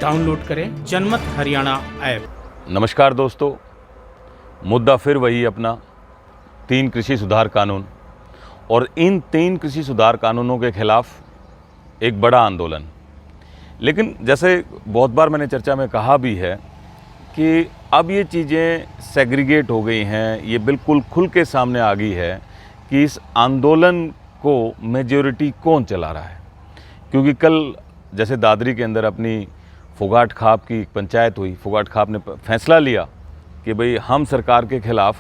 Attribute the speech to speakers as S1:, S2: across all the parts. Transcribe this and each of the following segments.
S1: Download करें जनमत Haryana app.
S2: नमस्कार दोस्तों, मुद्दा फिर वही अपना 3 कृषि सुधार कानून और इन 3 कृषि सुधार कानूनों के खिलाफ एक बड़ा आंदोलन। लेकिन जैसे बहुत बार मैंने चर्चा में कहा भी है कि अब ये चीज़ें सेग्रीगेट हो गई हैं, ये बिल्कुल खुल के सामने आ गई है कि इस आंदोलन को मेजॉरिटी कौन चला रहा है। क्योंकि कल जैसे दादरी के अंदर अपनी फोगाट खाप की पंचायत हुई, फोगाट खाप ने फैसला लिया कि भाई हम सरकार के खिलाफ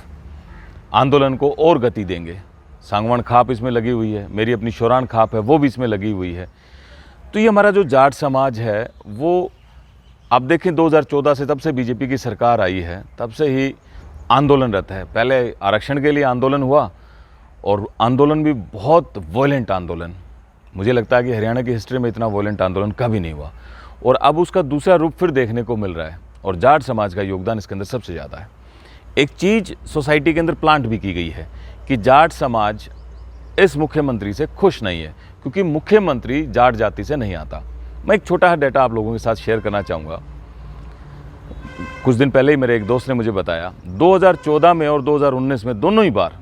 S2: आंदोलन को और गति देंगे। सांगवान खाप इसमें लगी हुई है, मेरी अपनी शोरान खाप है वो भी इसमें लगी हुई है। तो ये हमारा जो जाट समाज है वो आप देखें 2014 से, तब से बीजेपी की सरकार आई है, तब से ही आंदोलनरत है। पहले आरक्षण के लिए आंदोलन हुआ और आंदोलन भी बहुत वॉयलेंट आंदोलन, मुझे लगता है कि हरियाणा की हिस्ट्री में इतना वॉयलेंट आंदोलन कभी नहीं हुआ। और अब उसका दूसरा रूप फिर देखने को मिल रहा है और जाट समाज का योगदान इसके अंदर सबसे ज़्यादा है। एक चीज़ सोसाइटी के अंदर प्लांट भी की गई है कि जाट समाज इस मुख्यमंत्री से खुश नहीं है क्योंकि मुख्यमंत्री जाट जाति से नहीं आता। मैं एक छोटा डेटा आप लोगों के साथ शेयर करना चाहूँगा। कुछ दिन पहले ही मेरे एक दोस्त ने मुझे बताया 2014 में और 2019 में दोनों ही बार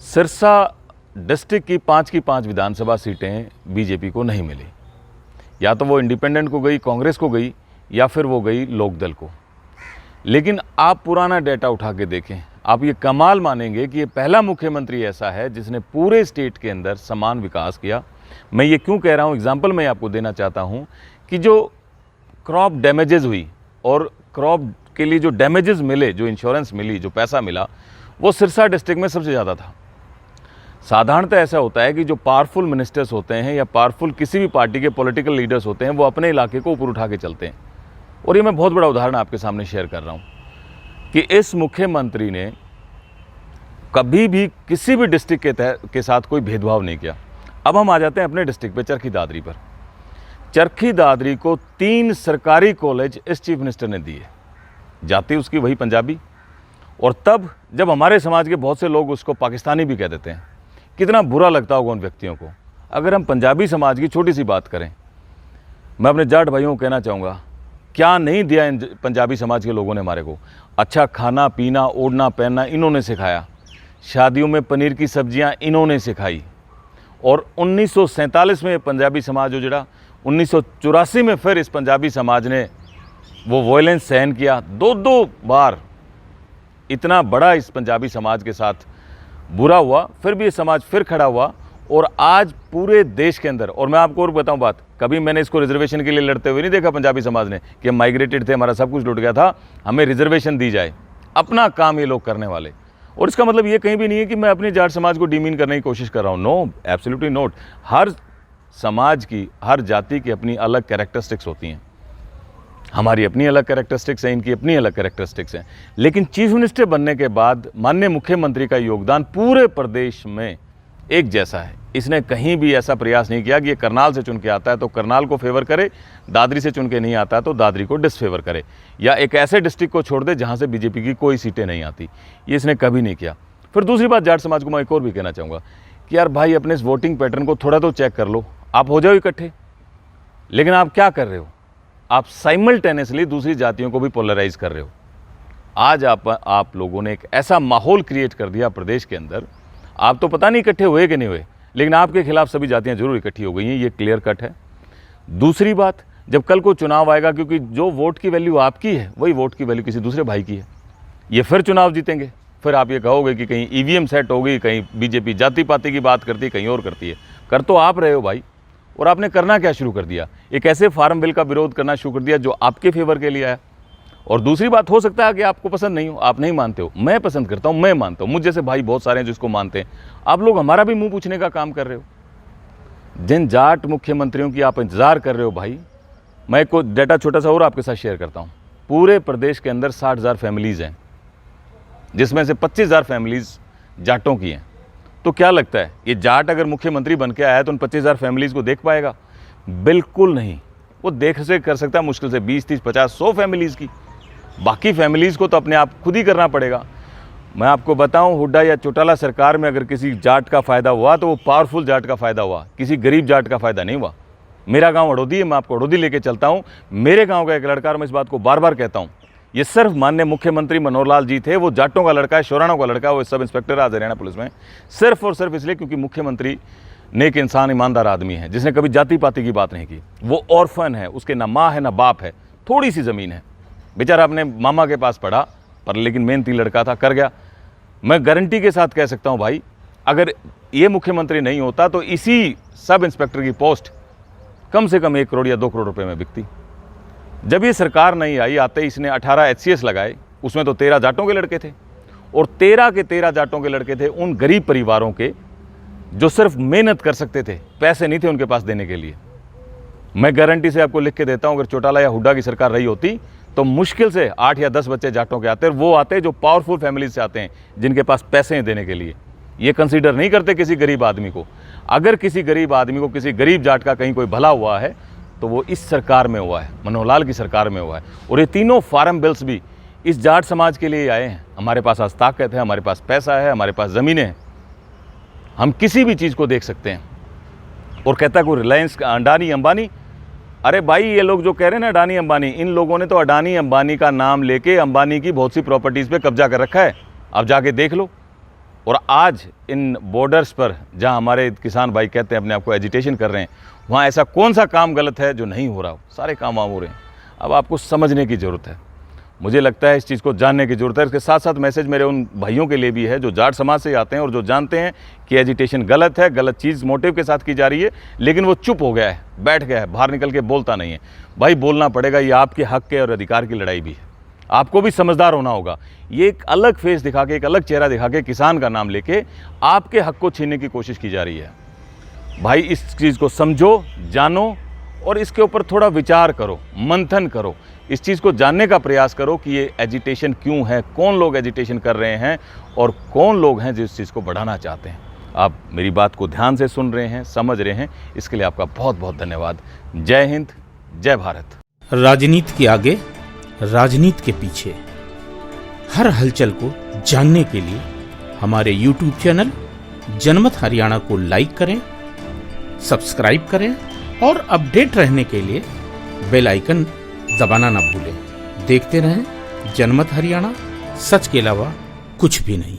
S2: सिरसा डिस्ट्रिक्ट की 5 विधानसभा सीटें बीजेपी को नहीं मिली। या तो वो इंडिपेंडेंट को गई, कांग्रेस को गई, या फिर वो गई लोकदल को। लेकिन आप पुराना डेटा उठा के देखें, आप ये कमाल मानेंगे कि ये पहला मुख्यमंत्री ऐसा है जिसने पूरे स्टेट के अंदर समान विकास किया। मैं ये क्यों कह रहा हूँ, एग्जाम्पल मैं आपको देना चाहता हूँ कि जो क्रॉप डैमेजेस हुई और क्रॉप के लिए जो डैमेजेस मिले, जो इंश्योरेंस मिली, जो पैसा मिला, वो सिरसा डिस्ट्रिक्ट में सबसे ज़्यादा था। साधारणतः ऐसा होता है कि जो पावरफुल मिनिस्टर्स होते हैं या पावरफुल किसी भी पार्टी के पॉलिटिकल लीडर्स होते हैं वो अपने इलाके को ऊपर उठा के चलते हैं। और ये मैं बहुत बड़ा उदाहरण आपके सामने शेयर कर रहा हूँ कि इस मुख्यमंत्री ने कभी भी किसी भी डिस्ट्रिक्ट के साथ कोई भेदभाव नहीं किया। अब हम आ जाते हैं अपने डिस्ट्रिक्ट पे, चरखी दादरी पर। चरखी दादरी को 3 सरकारी कॉलेज इस चीफ मिनिस्टर ने दिए, जाति उसकी वही पंजाबी। और तब जब हमारे समाज के बहुत से लोग उसको पाकिस्तानी भी कह देते हैं, कितना बुरा लगता होगा उन व्यक्तियों को। अगर हम पंजाबी समाज की छोटी सी बात करें, मैं अपने जाट भाइयों को कहना चाहूँगा, क्या नहीं दिया इन पंजाबी समाज के लोगों ने हमारे को। अच्छा खाना पीना, ओढ़ना पहनना इन्होंने सिखाया, शादियों में पनीर की सब्जियां इन्होंने सिखाई। और 1947 में पंजाबी समाज जो जड़ा, 1984 में फिर इस पंजाबी समाज ने वो वॉयलेंस सहन किया। 2 बार इतना बड़ा इस पंजाबी समाज के साथ बुरा हुआ, फिर भी ये समाज फिर खड़ा हुआ। और आज पूरे देश के अंदर, और मैं आपको और बताऊं बात, कभी मैंने इसको रिजर्वेशन के लिए लड़ते हुए नहीं देखा पंजाबी समाज ने कि हम माइग्रेटेड थे, हमारा सब कुछ लुट गया था, हमें रिजर्वेशन दी जाए। अपना काम ये लोग करने वाले। और इसका मतलब ये कहीं भी नहीं है कि मैं अपनी जाट समाज को डिमीन करने की कोशिश कर रहा हूँ। No, absolutely not. हर समाज की, हर जाति की अपनी अलग कैरेक्टरिस्टिक्स होती हैं। हमारी अपनी अलग कैरेक्टरिस्टिक्स हैं, इनकी अपनी अलग कैरेक्टरिस्टिक्स हैं। लेकिन चीफ मिनिस्टर बनने के बाद माननीय मुख्यमंत्री का योगदान पूरे प्रदेश में एक जैसा है। इसने कहीं भी ऐसा प्रयास नहीं किया कि ये करनाल से चुन के आता है तो करनाल को फेवर करे, दादरी से चुन के नहीं आता है तो दादरी को डिसफेवर करे, या एक ऐसे डिस्ट्रिक्ट को छोड़ दे जहाँ से बीजेपी की कोई सीटें नहीं आती। ये इसने कभी नहीं किया। फिर दूसरी बात, जाट समाज को मैं एक और भी कहना चाहूँगा कि यार भाई, अपने इस वोटिंग पैटर्न को थोड़ा तो चेक कर लो। आप हो जाओ इकट्ठे, लेकिन आप क्या कर रहे हो, आप साइमल्टेनियसली दूसरी जातियों को भी पोलराइज कर रहे हो। आज आप लोगों ने एक ऐसा माहौल क्रिएट कर दिया प्रदेश के अंदर, आप तो पता नहीं इकट्ठे हुए कि नहीं हुए, लेकिन आपके खिलाफ सभी जातियां जरूर इकट्ठी हो गई हैं, ये क्लियर कट है। दूसरी बात, जब कल को चुनाव आएगा, क्योंकि जो वोट की वैल्यू आपकी है वही वोट की वैल्यू किसी दूसरे भाई की है, ये फिर चुनाव जीतेंगे, फिर आप ये कहोगे कि कहीं ईवीएम सेट हो गई, कहीं बीजेपी जाति पाति की बात करती है, कहीं और करती है। कर तो आप रहे हो भाई। और आपने करना क्या शुरू कर दिया, एक ऐसे फार्म बिल का विरोध करना शुरू कर दिया जो आपके फेवर के लिए आया। और दूसरी बात, हो सकता है कि आपको पसंद नहीं हो, आप नहीं मानते हो, मैं पसंद करता हूं, मैं मानता हूं, मुझ जैसे भाई बहुत सारे हैं जिसको मानते हैं। आप लोग हमारा भी मुंह पूछने का काम कर रहे हो। जिन जाट मुख्यमंत्रियों की आप इंतजार कर रहे हो भाई, मैं एक डेटा छोटा सा और आपके साथ शेयर करता हूं। पूरे प्रदेश के अंदर 60,000 फैमिलीज हैं, जिसमें से 25,000 फैमिलीज जाटों की हैं। तो क्या लगता है, ये जाट अगर मुख्यमंत्री बन के आया तो उन 25,000 फैमिलीज को देख पाएगा? बिल्कुल नहीं। वो देख से कर सकता है मुश्किल से 20, 30, 50, 100 फैमिलीज की। बाकी फैमिलीज को तो अपने आप खुद ही करना पड़ेगा। मैं आपको बताऊं, हुड्डा या चौटाला सरकार में अगर किसी जाट का फ़ायदा हुआ तो वो पावरफुल जाट का फ़ायदा हुआ, किसी गरीब जाट का फ़ायदा नहीं हुआ। मेरा गांव अड़ोदी है, मैं आपको अड़ोदी लेके चलता हूं। मेरे गांव का एक लड़का, और मैं इस बात को बार बार कहता हूं, ये सिर्फ माननीय मुख्यमंत्री मनोहर लाल जी थे, वो जाटों का लड़का है, शोराणों का लड़का है, वो सब इंस्पेक्टर आज हरियाणा पुलिस में, सिर्फ और सिर्फ इसलिए क्योंकि मुख्यमंत्री नेक इंसान, ईमानदार आदमी है, जिसने कभी जाति पाति की बात नहीं की। वो ऑर्फन है, उसके ना माँ है ना बाप है, थोड़ी सी ज़मीन है, बेचारा अपने मामा के पास पढ़ा, पर लेकिन मेहनती लड़का था, कर गया। मैं गारंटी के साथ कह सकता हूँ भाई, अगर ये मुख्यमंत्री नहीं होता तो इसी सब इंस्पेक्टर की पोस्ट कम से कम 1 करोड़ या 2 करोड़ रुपए में बिकती। जब ये सरकार नहीं आई, आते इसने 18 HCS लगाए, उसमें तो 13 जाटों के लड़के थे, और 13 के 13 जाटों के लड़के थे उन गरीब परिवारों के जो सिर्फ मेहनत कर सकते थे, पैसे नहीं थे उनके पास देने के लिए। मैं गारंटी से आपको लिख के देता हूं, अगर चौटाला या हुड्डा की सरकार रही होती तो मुश्किल से 8 या 10 बच्चे जाटों के आते, और वो आते जो पावरफुल फैमिली से आते हैं, जिनके पास पैसे हैं देने के लिए। ये कंसीडर नहीं करते किसी गरीब आदमी को। अगर किसी गरीब आदमी को, किसी गरीब जाट का कहीं कोई भला हुआ है तो वो इस सरकार में हुआ है, मनोहर लाल की सरकार में हुआ है। और ये तीनों फार्म बिल्स भी इस जाट समाज के लिए आए हैं। हमारे पास आज ताकत है, हमारे पास पैसा है, हमारे पास ज़मीनें हैं, हम किसी भी चीज़ को देख सकते हैं। और कहता है कोई रिलायंस, अडानी, अंबानी, अरे भाई ये लोग जो कह रहे हैं ना अडानी अंबानी, इन लोगों ने तो अडानी अंबानी का नाम लेके अंबानी की बहुत सी प्रॉपर्टीज़ पे कब्जा कर रखा है, आप जाके देख लो। और आज इन बॉर्डर्स पर जहां हमारे किसान भाई कहते हैं अपने आप को एजिटेशन कर रहे हैं, वहाँ ऐसा कौन सा काम गलत है जो नहीं हो रहा हो? सारे काम वहाँ हो रहे हैं। अब आपको समझने की ज़रूरत है, मुझे लगता है इस चीज़ को जानने की ज़रूरत है। इसके साथ साथ मैसेज मेरे उन भाइयों के लिए भी है जो जाट समाज से आते हैं और जो जानते हैं कि एजिटेशन गलत है, गलत चीज़ मोटिव के साथ की जा रही है, लेकिन वो चुप हो गया है, बैठ गया है, बाहर निकल के बोलता नहीं है। भाई बोलना पड़ेगा, ये आपके हक के और अधिकार की लड़ाई भी है, आपको भी समझदार होना होगा। ये एक अलग फेस दिखा के, एक अलग चेहरा दिखा के, किसान का नाम लेके आपके हक को छीनने की कोशिश की जा रही है। भाई इस चीज़ को समझो, जानो, और इसके ऊपर थोड़ा विचार करो, मंथन करो, इस चीज़ को जानने का प्रयास करो कि ये एजिटेशन क्यों है, कौन लोग एजिटेशन कर रहे हैं और कौन लोग हैं जो इस चीज़ को बढ़ाना चाहते हैं। आप मेरी बात को ध्यान से सुन रहे हैं, समझ रहे हैं, इसके लिए आपका बहुत बहुत धन्यवाद। जय हिंद, जय भारत।
S1: राजनीति के आगे, राजनीति के पीछे, हर हलचल को जानने के लिए हमारे YouTube चैनल जनमत हरियाणा को लाइक करें, सब्सक्राइब करें और अपडेट रहने के लिए बेल आइकन दबाना ना भूलें। देखते रहें जनमत हरियाणा, सच के अलावा कुछ भी नहीं।